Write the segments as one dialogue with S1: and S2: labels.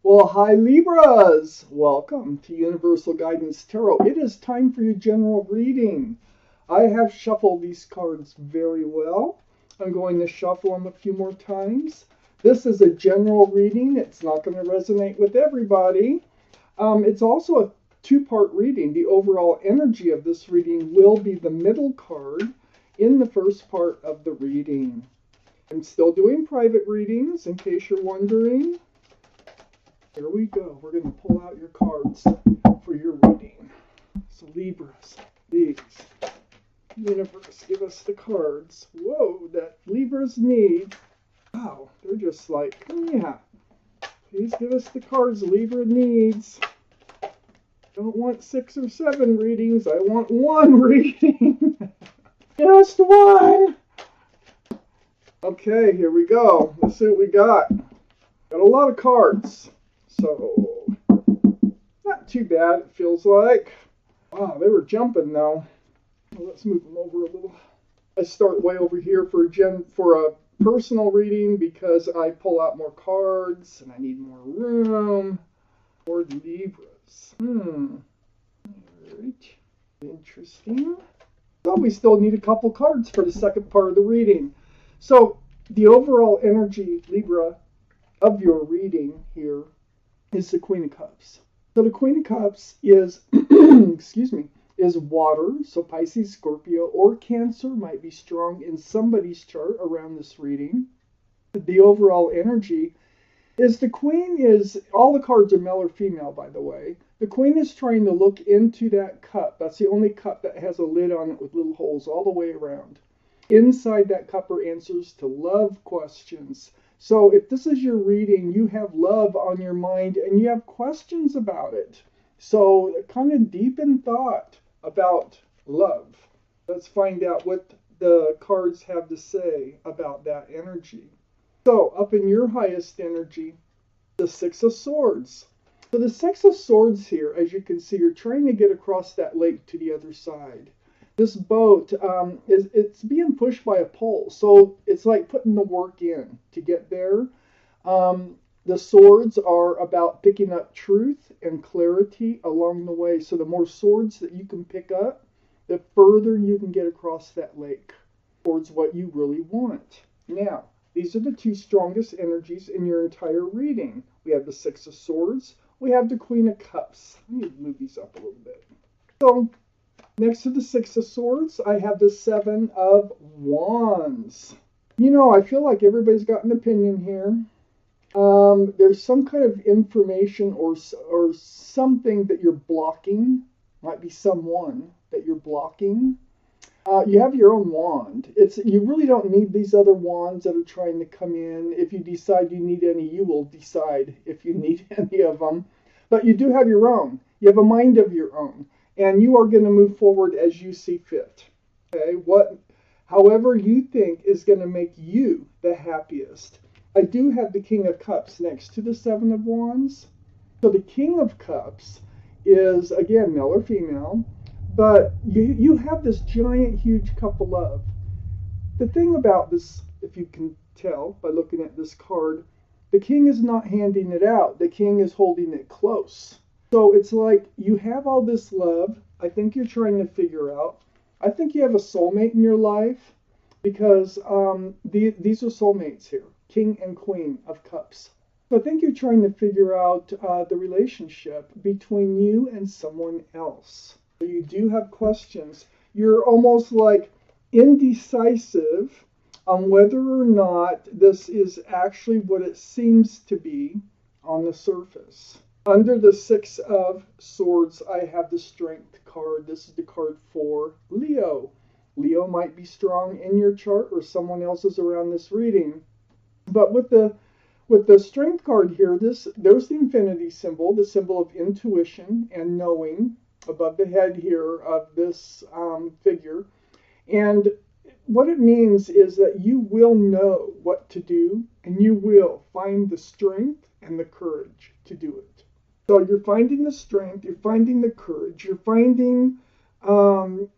S1: Well, hi Libras! Welcome to Universal Guidance Tarot. It is time for your general reading. I have shuffled these cards very well. I'm going to shuffle them a few more times. This is a general reading. It's not going to resonate with everybody. It's also a two-part reading. The overall energy of this reading will be the middle card in the first part of the reading. I'm still doing private readings, in case you're wondering. Here we go. We're going to pull out your cards for your reading. So Libras, these. Universe, give us the cards. Whoa, that Libras need. Wow, they're just like, yeah. Please give us the cards Libra needs. Don't want 6 or 7 readings. I want 1 reading. Just 1. Okay, here we go. Let's see what we got. Got a lot of cards. So, not too bad, it feels like. Wow, they were jumping though. Well, let's move them over a little. I start way over here for a personal reading because I pull out more cards and I need more room for the Libras. Alright. Interesting. So we still need a couple cards for the second part of the reading. So, the overall energy, Libra, of your reading here is the Queen of Cups. So the Queen of Cups is, excuse me, is water. So Pisces, Scorpio, or Cancer might be strong in somebody's chart around this reading. The overall energy is the Queen is, all the cards are male or female, by the way. The Queen is trying to look into that cup. That's the only cup that has a lid on it with little holes all the way around. Inside that cup are answers to love questions. So if this is your reading, you have love on your mind and you have questions about it. So kind of deep in thought about love. Let's find out what the cards have to say about that energy. So up in your highest energy, the Six of Swords. So the Six of Swords here, as you can see, you're trying to get across that lake to the other side. This boat, it's being pushed by a pole, so it's like putting the work in to get there. The swords are about picking up truth and clarity along the way. So the more swords that you can pick up, the further you can get across that lake towards what you really want. Now, these are the 2 strongest energies in your entire reading. We have the Six of Swords. We have the Queen of Cups. Let me move these up a little bit. So, next to the Six of Swords, I have the Seven of Wands. You know, I feel like everybody's got an opinion here. There's some kind of information or something that you're blocking. Might be someone that you're blocking. You have your own wand. You really don't need these other wands that are trying to come in. If you decide you need any, you will decide if you need any of them. But you do have your own. You have a mind of your own. And you are going to move forward as you see fit. Okay? However you think is going to make you the happiest. I do have the King of Cups next to the Seven of Wands. So the King of Cups is, again, male or female. But you have this giant, huge cup of love. The thing about this, if you can tell by looking at this card, the King is not handing it out. The King is holding it close. So it's like you have all this love. I think you're trying to figure out. I think you have a soulmate in your life because these are soulmates here, King and Queen of Cups. So I think you're trying to figure out the relationship between you and someone else. So you do have questions. You're almost like indecisive on whether or not this is actually what it seems to be on the surface. Under the Six of Swords, I have the Strength card. This is the card for Leo. Leo might be strong in your chart or someone else's around this reading. But with the Strength card here, there's the infinity symbol, the symbol of intuition and knowing above the head here of this figure. And what it means is that you will know what to do and you will find the strength and the courage to do it. So you're finding the strength, you're finding the courage, you're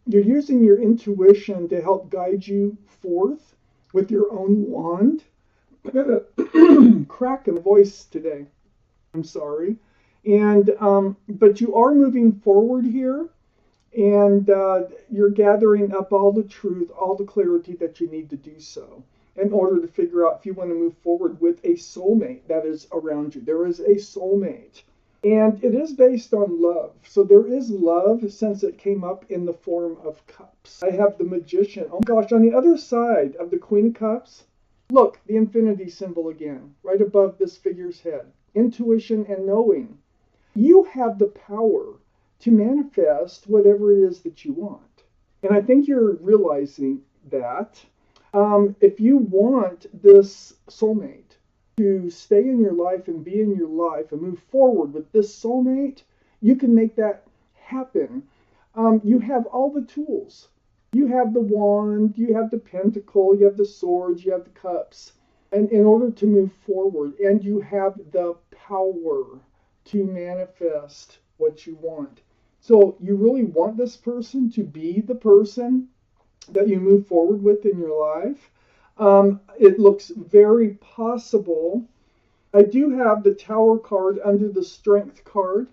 S1: using your intuition to help guide you forth with your own wand. I got a crack in the voice today. I'm sorry. And but you are moving forward here, and you're gathering up all the truth, all the clarity that you need to do so in order to figure out if you want to move forward with a soulmate that is around you. There is a soulmate. And it is based on love. So there is love since it came up in the form of cups. I have the Magician. Oh gosh, on the other side of the Queen of Cups, look, the infinity symbol again, right above this figure's head. Intuition and knowing. You have the power to manifest whatever it is that you want. And I think you're realizing that if you want this soulmate to stay in your life and be in your life and move forward with this soulmate, you can make that happen. You have all the tools. You have the wand, you have the pentacle, you have the swords, you have the cups, and in order to move forward, and you have the power to manifest what you want. So you really want this person to be the person that you move forward with in your life. It looks very possible. I do have the Tower card under the Strength card.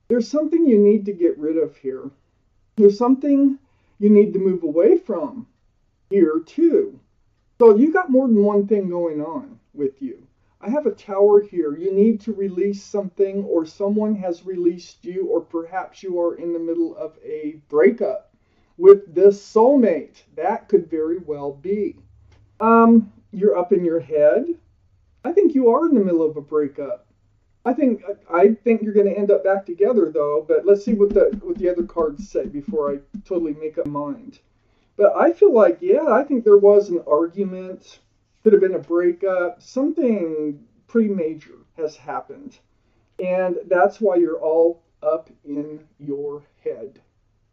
S1: There's something you need to get rid of here. There's something you need to move away from here too. So you got more than one thing going on with you. I have a Tower here. You need to release something, or someone has released you, or perhaps you are in the middle of a breakup with this soulmate. That could very well be. You're up in your head. I think you are in the middle of a breakup. I think you're going to end up back together though. But let's see what the other cards say before I totally make up my mind. But I feel like, yeah, I think there was an argument. Could have been a breakup. Something pretty major has happened, and that's why you're all up in your head.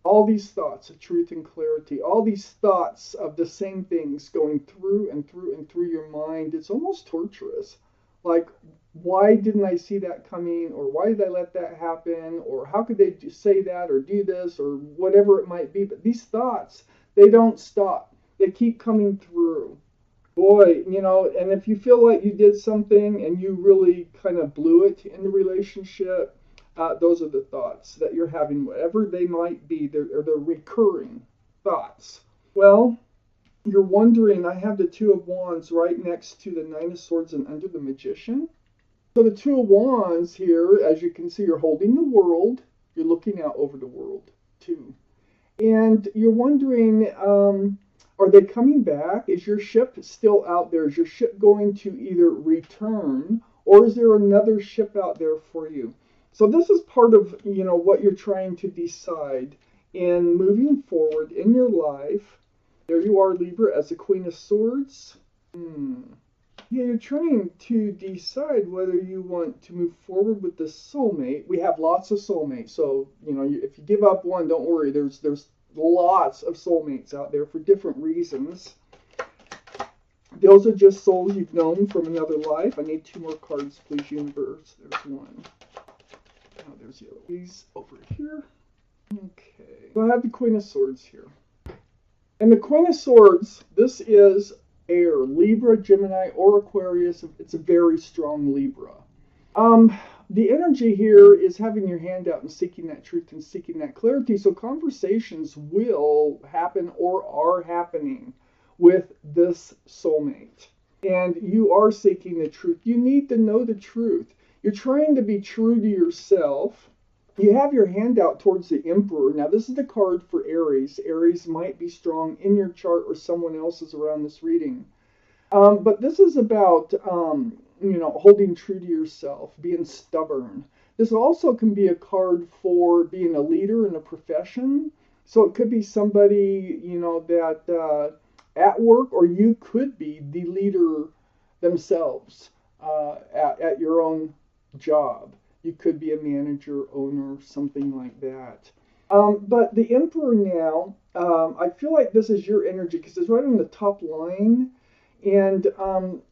S1: All these thoughts of truth and clarity, all these thoughts of the same things going through and through and through your mind. It's almost torturous. Like, why didn't I see that coming? Or why did I let that happen? Or how could they say that or do this or whatever it might be? But these thoughts, they don't stop. They keep coming through. Boy, and if you feel like you did something and you really kind of blew it in the relationship, those are the thoughts that you're having, whatever they might be. They're recurring thoughts. Well, you're wondering, I have the Two of Wands right next to the Nine of Swords and under the Magician. So the Two of Wands here, as you can see, you're holding the world. You're looking out over the world, too. And you're wondering, are they coming back? Is your ship still out there? Is your ship going to either return, or is there another ship out there for you? So this is part of, what you're trying to decide in moving forward in your life. There you are, Libra, as the Queen of Swords. Yeah, you're trying to decide whether you want to move forward with the soulmate. We have lots of soulmates, so, if you give up one, don't worry. There's lots of soulmates out there for different reasons. Those are just souls you've known from another life. I need 2 more cards, please, universe. There's one. Oh, there's the other. These over here. Okay. So I have the Queen of Swords here. And the Queen of Swords, this is air, Libra, Gemini, or Aquarius. It's a very strong Libra. The energy here is having your hand out and seeking that truth and seeking that clarity. So conversations will happen or are happening with this soulmate. And you are seeking the truth. You need to know the truth. You're trying to be true to yourself. You have your hand out towards the Emperor. Now, this is the card for Aries. Aries might be strong in your chart or someone else's around this reading. But this is about, holding true to yourself, being stubborn. This also can be a card for being a leader in a profession. So it could be somebody, that at work, or you could be the leader themselves at your own job. You could be a manager, owner, something like that. But the Emperor now, I feel like this is your energy because it's right on the top line. And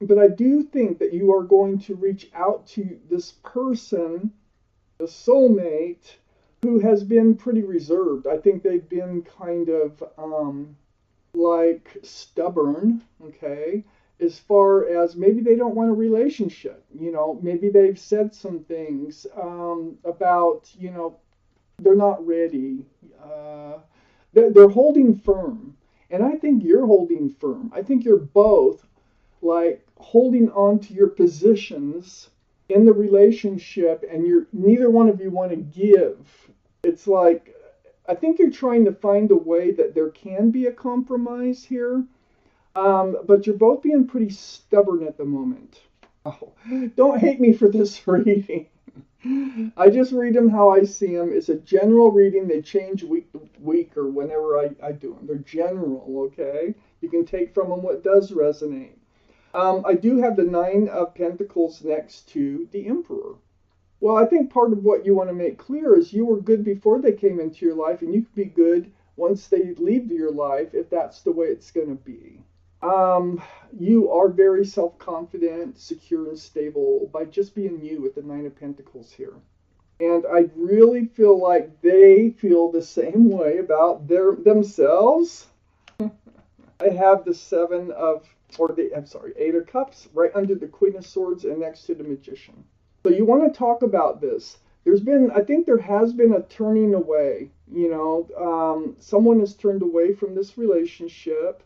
S1: but I do think that you are going to reach out to this person, the soulmate, who has been pretty reserved. I think they've been kind of like stubborn, okay? as far as maybe they don't want a relationship. Maybe they've said some things about, they're not ready. They're holding firm. And I think you're holding firm. I think you're both like holding on to your positions in the relationship, and neither one of you want to give. It's like, I think you're trying to find a way that there can be a compromise here, but you're both being pretty stubborn at the moment. Oh, don't hate me for this reading. I just read them how I see them. It's a general reading. They change week to week or whenever I do them. They're general, okay? You can take from them what does resonate. I do have the Nine of Pentacles next to the Emperor. Well, I think part of what you want to make clear is you were good before they came into your life, and you can be good once they leave your life if that's the way it's going to be. You are very self-confident, secure, and stable by just being you with the Nine of Pentacles here. And I really feel like they feel the same way about themselves. I have the Eight of Cups right under the Queen of Swords and next to the Magician. So you want to talk about this. I think there has been a turning away. Someone has turned away from this relationship.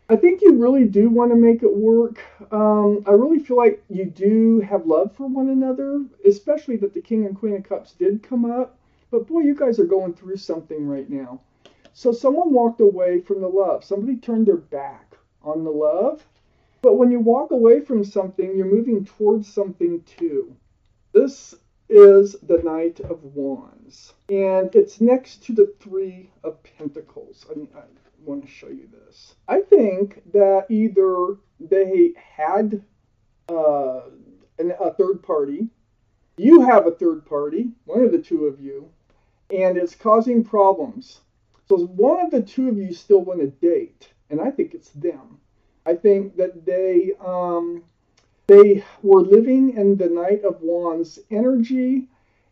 S1: I think you really do want to make it work. I really feel like you do have love for one another, especially that the King and Queen of Cups did come up. But boy, you guys are going through something right now. So someone walked away from the love. Somebody turned their back on the love. But when you walk away from something, you're moving towards something too. This is the Knight of Wands. And it's next to the Three of Pentacles. I want to show you this. I think that either they had a third party, you have a third party, one of the two of you, and it's causing problems. So one of the two of you still want to date, and I think it's them. I think that they were living in the Knight of Wands energy,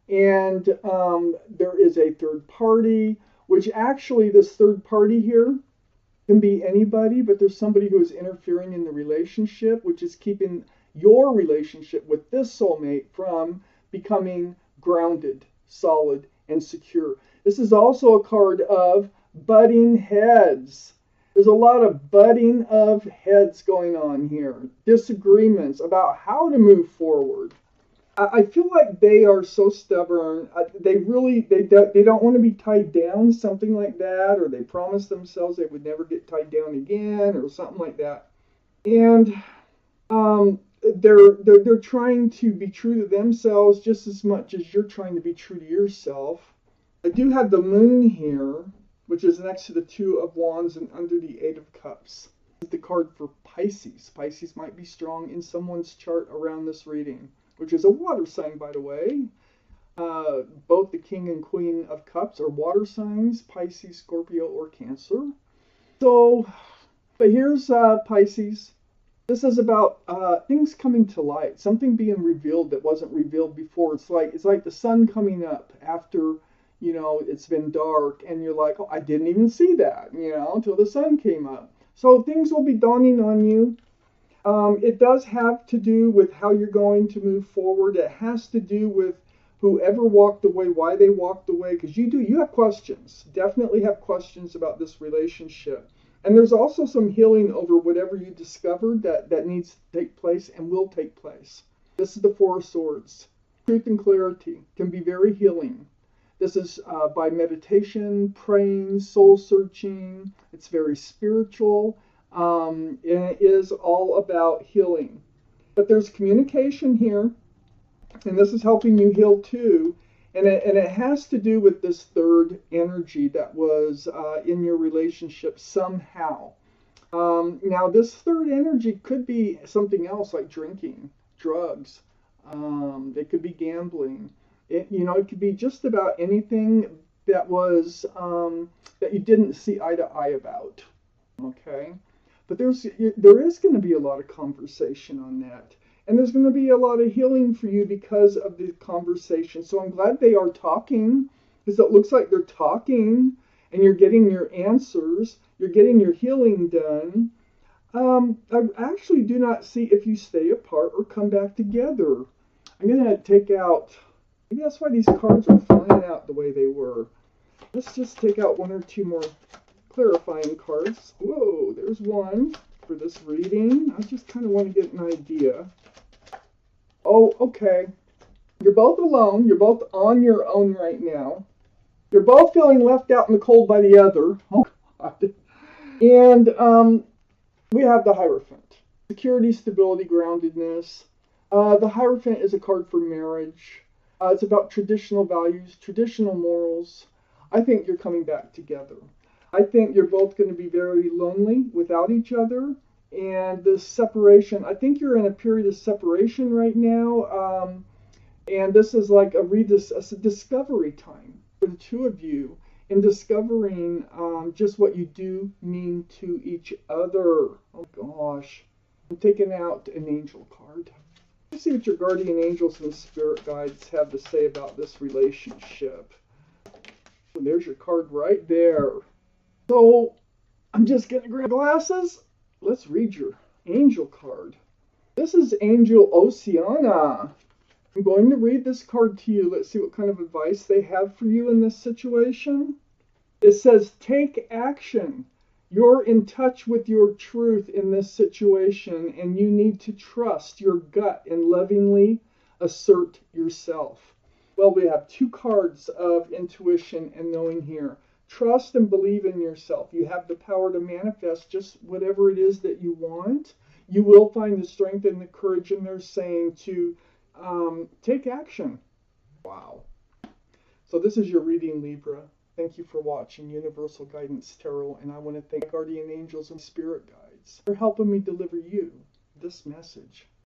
S1: and there is a third party, which actually this third party here can be anybody, but there's somebody who is interfering in the relationship, which is keeping your relationship with this soulmate from becoming grounded, solid, and secure. This is also a card of butting heads. There's a lot of butting of heads going on here. Disagreements about how to move forward. I feel like they are so stubborn. They don't want to be tied down, something like that, or they promise themselves they would never get tied down again, or something like that. And they're trying to be true to themselves just as much as you're trying to be true to yourself. I do have the Moon here, which is next to the Two of Wands and under the Eight of Cups. This is the card for Pisces. Pisces might be strong in someone's chart around this reading, which is a water sign, by the way. Both the King and Queen of Cups are water signs, Pisces, Scorpio, or Cancer. So, but here's Pisces. This is about things coming to light, something being revealed that wasn't revealed before. It's like the sun coming up after, it's been dark, and you're like, oh, I didn't even see that, until the sun came up. So things will be dawning on you. It does have to do with how you're going to move forward. It has to do with whoever walked away, why they walked away, because you have questions. Definitely have questions about this relationship. And there's also some healing over whatever you discovered that needs to take place and will take place. This is the Four of Swords. Truth and clarity can be very healing. This is by meditation, praying, soul searching. It's very spiritual. And it is all about healing. But there's communication here, and this is helping you heal too. And it has to do with this third energy that was in your relationship somehow. Now, this third energy could be something else like drinking, drugs. It could be gambling. It could be just about anything that was that you didn't see eye to eye about. Okay, but there is going to be a lot of conversation on that, and there's going to be a lot of healing for you because of the conversation. So I'm glad they are talking, because it looks like they're talking, and you're getting your answers. You're getting your healing done. I actually do not see if you stay apart or come back together. I'm going to take out, maybe that's why these cards are flying out the way they were. Let's just take out one or two more clarifying cards. Whoa, there's one for this reading. I just kind of want to get an idea. Oh, okay. You're both alone. You're both on your own right now. You're both feeling left out in the cold by the other. Oh, God. And we have the Hierophant. Security, stability, groundedness. The Hierophant is a card for marriage. It's about traditional values, traditional morals. I think you're coming back together. I think you're both going to be very lonely without each other. And this separation, I think you're in a period of separation right now. And this is like a discovery time for the two of you in discovering just what you do mean to each other. Oh gosh. I'm taking out an angel card. Let's see what your guardian angels and spirit guides have to say about this relationship. And there's your card right there. So I'm just going to grab glasses. Let's read your angel card. This is Angel Oceana. I'm going to read this card to you. Let's see what kind of advice they have for you in this situation. It says, take action. You're in touch with your truth in this situation, and you need to trust your gut and lovingly assert yourself. Well, we have two cards of intuition and knowing here. Trust and believe in yourself. You have the power to manifest just whatever it is that you want. You will find the strength and the courage in their saying to take action. Wow. So this is your reading, Libra. Thank you for watching Universal Guidance Tarot, and I want to thank guardian angels and spirit guides for helping me deliver you this message.